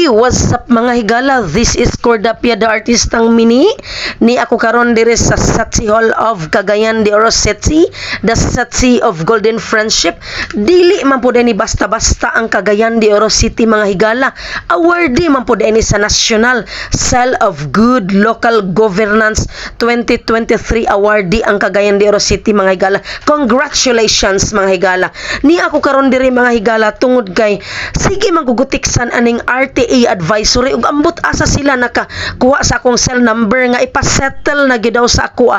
Hey, what's up mga higala? This is Cordapia the Artistang Mini. Ni ako karon dire sa Satsi Hall of Cagayan de Oro City, the Satsi of Golden Friendship. Dili man po ni basta-basta ang Cagayan de Oro City mga higala. Awardee man po ni sa National Cell of Good Local Governance 2023 awardee ang Cagayan de Oro City mga higala. Congratulations mga higala. Ni ako karon dire mga higala tungod kay sige magugutiksan aning RTA advisory ug ambot asa sila nakakuha sa akong cell number nga ipasettle na gidaw sa ako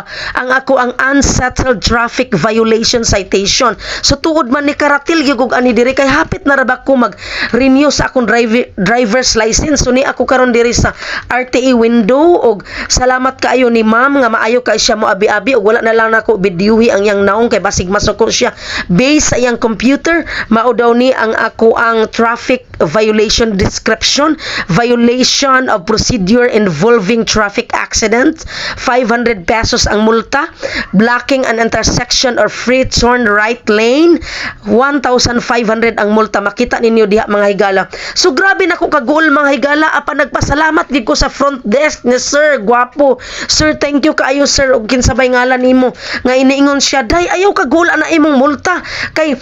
ang unsettled traffic violation citation. So tuod man ni karatil gyud ani diri kay hapit na ra ba ko mag-renew sa akong driver's license. So ni ako karon diri sa RTA window ug salamat kaayo ni ma'am nga maayo kay siya mo abi-abi ug wala na lang nako bidyuhi ang yang naong kay basig masuko siya based sa iyang computer mao daw ni ang ako ang traffic violation description, violation of procedure involving traffic accident, 500 pesos ang multa, blocking an intersection or free turn right lane, 1,500 ang multa. Makita ninyo diha mga higala. So grabe nako kagool mga higala, apa nagpasalamat gid ko sa front desk ni Sir Guapo. Sir, thank you kaayo sir ug kinsabay ngalan nimo nga iniingon siya day ayaw kagool ana imong multa kay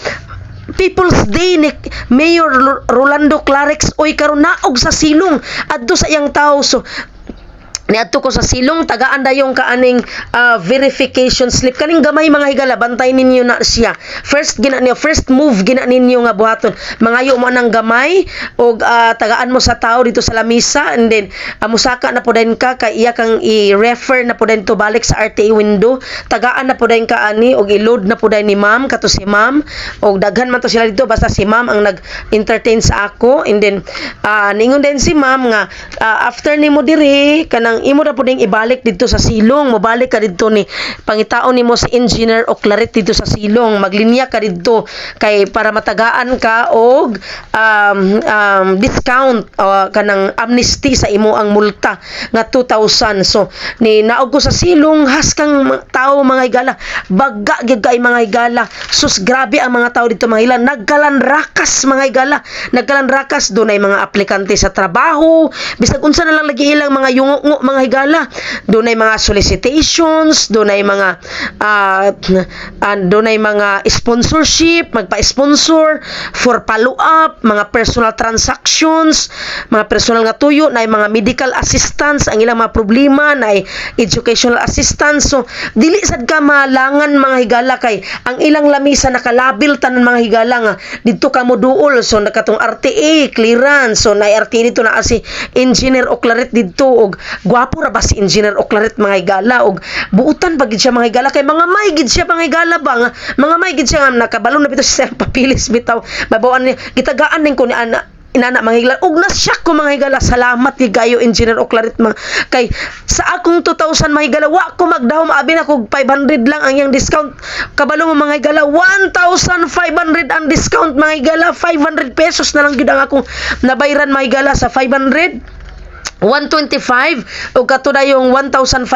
People's Day ni Mayor Rolando Clarix oy karon naog sa silong adto sa iyang tao. So niadto ko sa silong tagaan dayong kaaning verification slip kaning gamay mga higala bantay ninyo na siya first move gina ninyo nga buhaton mangayo mo nang gamay og tagaan mo sa tao dito sa lamisa and then musaka na pud ka kay iya kang i-refer na pud to balik sa RTA window tagaan na pud ka ani og i-load na pud ni ma'am kato si ma'am og daghan man to sila dito basta si ma'am ang nag-entertain sa ako and then ningon din si ma'am nga after nimo diri kanang imo ra puding ibalik dito sa silong mobalik ka dito ni pangitaon nimo si engineer o claret dito sa silong maglinya ka dito kay para matagaan ka og discount kanang amnesty sa imo ang multa nga 2,000. So ni naog ko sa silong haskang tao mga higala bagga gyud kay mga higala sus grabe ang mga tao dito mga higala nagkalanrakas mga higala nagkalanrakas dunay mga aplikante sa trabaho bisag unsa na lang lagi ilang mga yungo mga higala dunay mga solicitations dunay mga sponsorship magpa-sponsor for follow-up mga personal transactions mga personal nga tuyo na mga medical assistance ang ilang mga problema na educational assistance. So dili sad ka malangan mga higala kay ang ilang lamisa nakalabil tanan mga higala nga dito ka mo duol so nakatong RTA clearance so na RTA dito na si engineer o claret dito og gwapo ra ba si engineer o claret mga higala og buutan ba gid siya mga higala kay mga may gid siya mga higala ba nga mga may gid siya nga nakabalon na bitaw siya papilis bitaw mabawan ni gitagaan ning ko ni inana mga higala og nasyak ko mga higala salamat ni gayo engineer o claret mga kay sa akong 2,000 mga higala wa ko magdahom abi na kog 500 lang ang yang discount kabalo mo mga higala 1,500 ang discount mga higala 500 pesos na lang gyud ang akong nabayran mga higala sa 500 125 o kato na yung 1,500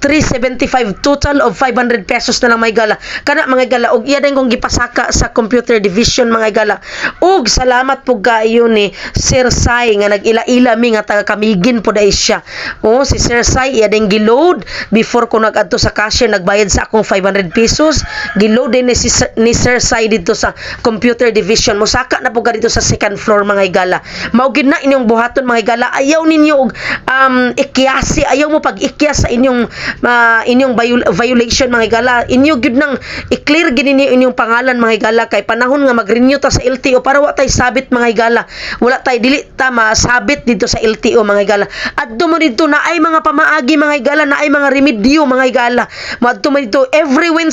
375 total of 500 pesos na lang mga higala kana mga higala og iya din kong gipasaka sa computer division mga higala og salamat po kayo ni Sir Sai nga nag-ila-ila mi nga taga Kamigin po dai siya si Sir Sai iya din giload before ko nag-adto sa cashier nagbayad sa akong 500 pesos giload din ni Sir Sai dito sa computer division mosaka na po ka dito sa second floor mga higala mao gid na inyong buhaton mga higala ayaw ninyo og ikyasi ayaw mo pag ikyas sa inyong violation mga higala inyo gyud nang i-clear gid ninyo inyong pangalan mga higala kay panahon nga mag-renew ta sa LTO para wa tay sabit mga higala wala tay dili ta masabit dito sa LTO mga higala adto mo dito na ay mga pamaagi mga higala na ay mga remedyo mga higala mo adto mo dito every Wednesday